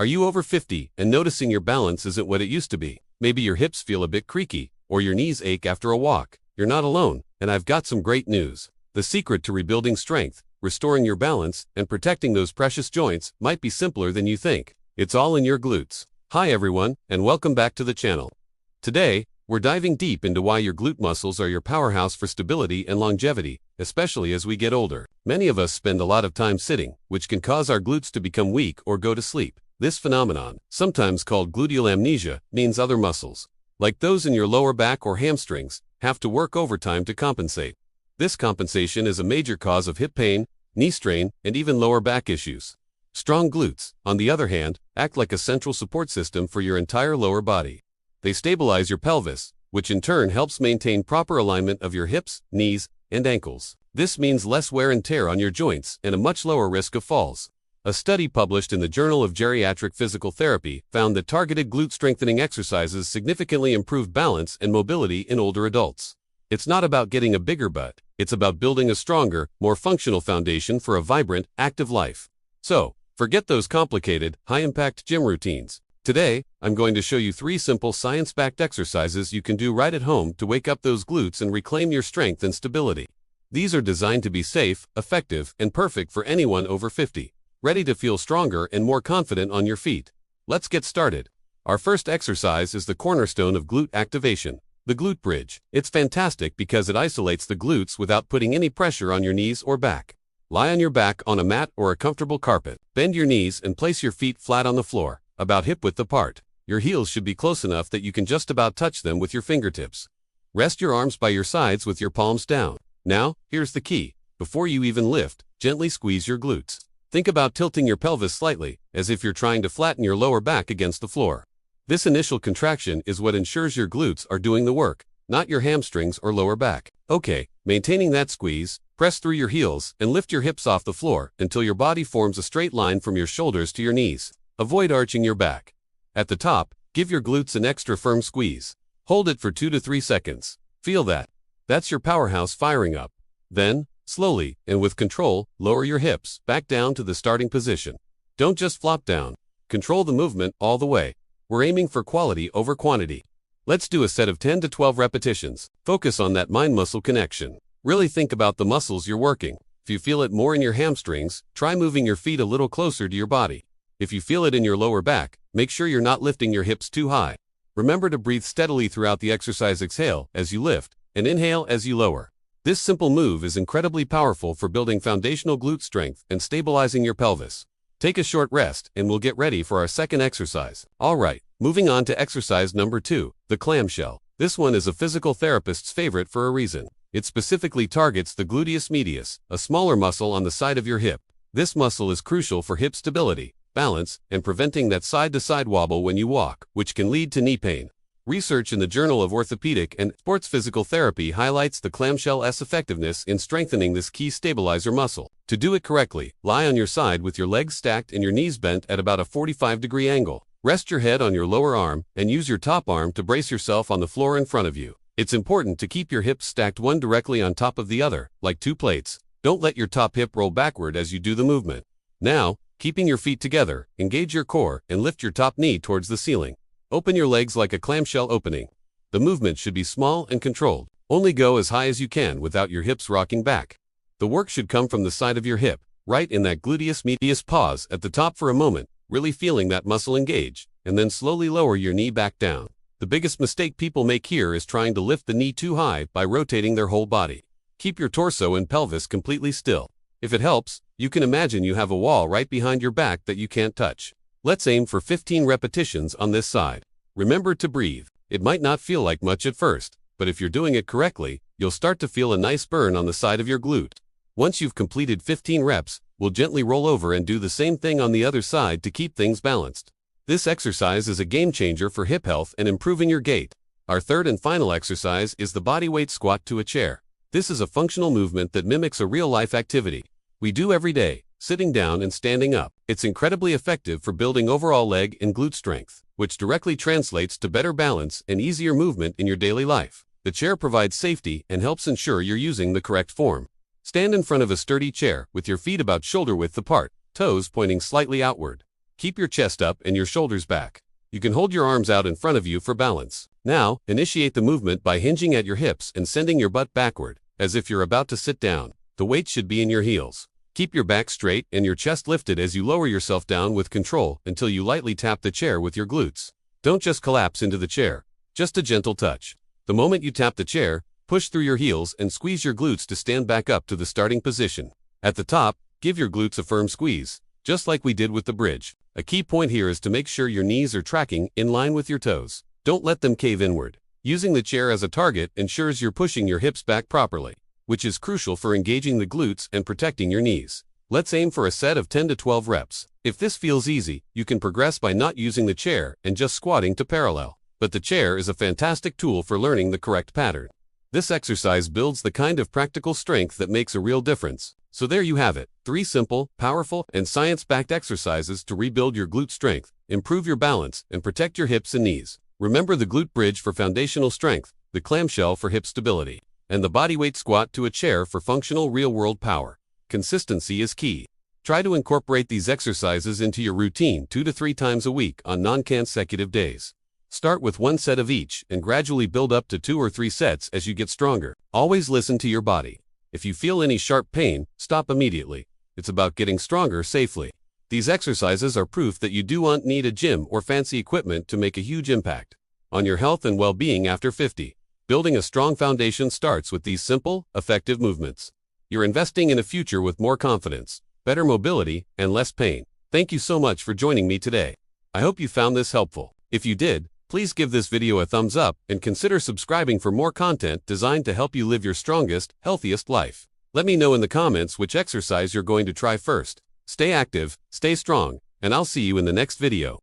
Are you over 50 and noticing your balance isn't what it used to be? Maybe your hips feel a bit creaky, or your knees ache after a walk. You're not alone, and I've got some great news. The secret to rebuilding strength, restoring your balance, and protecting those precious joints might be simpler than you think. It's all in your glutes. Hi everyone, and welcome back to the channel. Today, we're diving deep into why your glute muscles are your powerhouse for stability and longevity, especially as we get older. Many of us spend a lot of time sitting, which can cause our glutes to become weak or go to sleep. This phenomenon, sometimes called gluteal amnesia, means other muscles, like those in your lower back or hamstrings, have to work overtime to compensate. This compensation is a major cause of hip pain, knee strain, and even lower back issues. Strong glutes, on the other hand, act like a central support system for your entire lower body. They stabilize your pelvis, which in turn helps maintain proper alignment of your hips, knees, and ankles. This means less wear and tear on your joints and a much lower risk of falls. A study published in the Journal of Geriatric Physical Therapy found that targeted glute strengthening exercises significantly improved balance and mobility in older adults. It's not about getting a bigger butt, it's about building a stronger, more functional foundation for a vibrant, active life. So, forget those complicated, high-impact gym routines. Today, I'm going to show you 3 simple science-backed exercises you can do right at home to wake up those glutes and reclaim your strength and stability. These are designed to be safe, effective, and perfect for anyone over 50. Ready to feel stronger and more confident on your feet. Let's get started. Our first exercise is the cornerstone of glute activation, the glute bridge. It's fantastic because it isolates the glutes without putting any pressure on your knees or back. Lie on your back on a mat or a comfortable carpet. Bend your knees and place your feet flat on the floor, about hip width apart. Your heels should be close enough that you can just about touch them with your fingertips. Rest your arms by your sides with your palms down. Now, here's the key. Before you even lift, gently squeeze your glutes. Think about tilting your pelvis slightly, as if you're trying to flatten your lower back against the floor. This initial contraction is what ensures your glutes are doing the work, not your hamstrings or lower back. Okay, maintaining that squeeze, press through your heels and lift your hips off the floor until your body forms a straight line from your shoulders to your knees. Avoid arching your back. At the top, give your glutes an extra firm squeeze. Hold it for 2 to 3 seconds. Feel that. That's your powerhouse firing up. Then, slowly, and with control, lower your hips back down to the starting position. Don't just flop down. Control the movement all the way. We're aiming for quality over quantity. Let's do a set of 10 to 12 repetitions. Focus on that mind-muscle connection. Really think about the muscles you're working. If you feel it more in your hamstrings, try moving your feet a little closer to your body. If you feel it in your lower back, make sure you're not lifting your hips too high. Remember to breathe steadily throughout the exercise. Exhale as you lift, and inhale as you lower. This simple move is incredibly powerful for building foundational glute strength and stabilizing your pelvis. Take a short rest and we'll get ready for our second exercise. Alright, moving on to exercise number 2, the clamshell. This one is a physical therapist's favorite for a reason. It specifically targets the gluteus medius, a smaller muscle on the side of your hip. This muscle is crucial for hip stability, balance, and preventing that side-to-side wobble when you walk, which can lead to knee pain. Research in the Journal of Orthopedic and Sports Physical Therapy highlights the clamshell's effectiveness in strengthening this key stabilizer muscle. To do it correctly, lie on your side with your legs stacked and your knees bent at about a 45-degree angle. Rest your head on your lower arm and use your top arm to brace yourself on the floor in front of you. It's important to keep your hips stacked one directly on top of the other, like 2 plates. Don't let your top hip roll backward as you do the movement. Now, keeping your feet together, engage your core and lift your top knee towards the ceiling. Open your legs like a clamshell opening. The movement should be small and controlled. Only go as high as you can without your hips rocking back. The work should come from the side of your hip, right in that gluteus medius. Pause at the top for a moment, really feeling that muscle engage, and then slowly lower your knee back down. The biggest mistake people make here is trying to lift the knee too high by rotating their whole body. Keep your torso and pelvis completely still. If it helps, you can imagine you have a wall right behind your back that you can't touch. Let's aim for 15 repetitions on this side. Remember to breathe. It might not feel like much at first, but if you're doing it correctly, you'll start to feel a nice burn on the side of your glute. Once you've completed 15 reps, we'll gently roll over and do the same thing on the other side to keep things balanced. This exercise is a game changer for hip health and improving your gait. Our third and final exercise is the bodyweight squat to a chair. This is a functional movement that mimics a real-life activity we do every day, sitting down and standing up. It's incredibly effective for building overall leg and glute strength, which directly translates to better balance and easier movement in your daily life. The chair provides safety and helps ensure you're using the correct form. Stand in front of a sturdy chair with your feet about shoulder width apart, toes pointing slightly outward. Keep your chest up and your shoulders back. You can hold your arms out in front of you for balance. Now, initiate the movement by hinging at your hips and sending your butt backward, as if you're about to sit down. The weight should be in your heels. Keep your back straight and your chest lifted as you lower yourself down with control until you lightly tap the chair with your glutes. Don't just collapse into the chair, just a gentle touch. The moment you tap the chair, push through your heels and squeeze your glutes to stand back up to the starting position. At the top, give your glutes a firm squeeze, just like we did with the bridge. A key point here is to make sure your knees are tracking in line with your toes. Don't let them cave inward. Using the chair as a target ensures you're pushing your hips back properly, which is crucial for engaging the glutes and protecting your knees. Let's aim for a set of 10 to 12 reps. If this feels easy, you can progress by not using the chair and just squatting to parallel. But the chair is a fantastic tool for learning the correct pattern. This exercise builds the kind of practical strength that makes a real difference. So there you have it, 3 simple, powerful, and science-backed exercises to rebuild your glute strength, improve your balance, and protect your hips and knees. Remember the glute bridge for foundational strength, the clamshell for hip stability, and the bodyweight squat to a chair for functional real-world power. Consistency is key. Try to incorporate these exercises into your routine 2 to 3 times a week on non-consecutive days. Start with 1 set of each and gradually build up to 2 or 3 sets as you get stronger. Always listen to your body. If you feel any sharp pain, stop immediately. It's about getting stronger safely. These exercises are proof that you don't need a gym or fancy equipment to make a huge impact on your health and well-being after 50. Building a strong foundation starts with these simple, effective movements. You're investing in a future with more confidence, better mobility, and less pain. Thank you so much for joining me today. I hope you found this helpful. If you did, please give this video a thumbs up and consider subscribing for more content designed to help you live your strongest, healthiest life. Let me know in the comments which exercise you're going to try first. Stay active, stay strong, and I'll see you in the next video.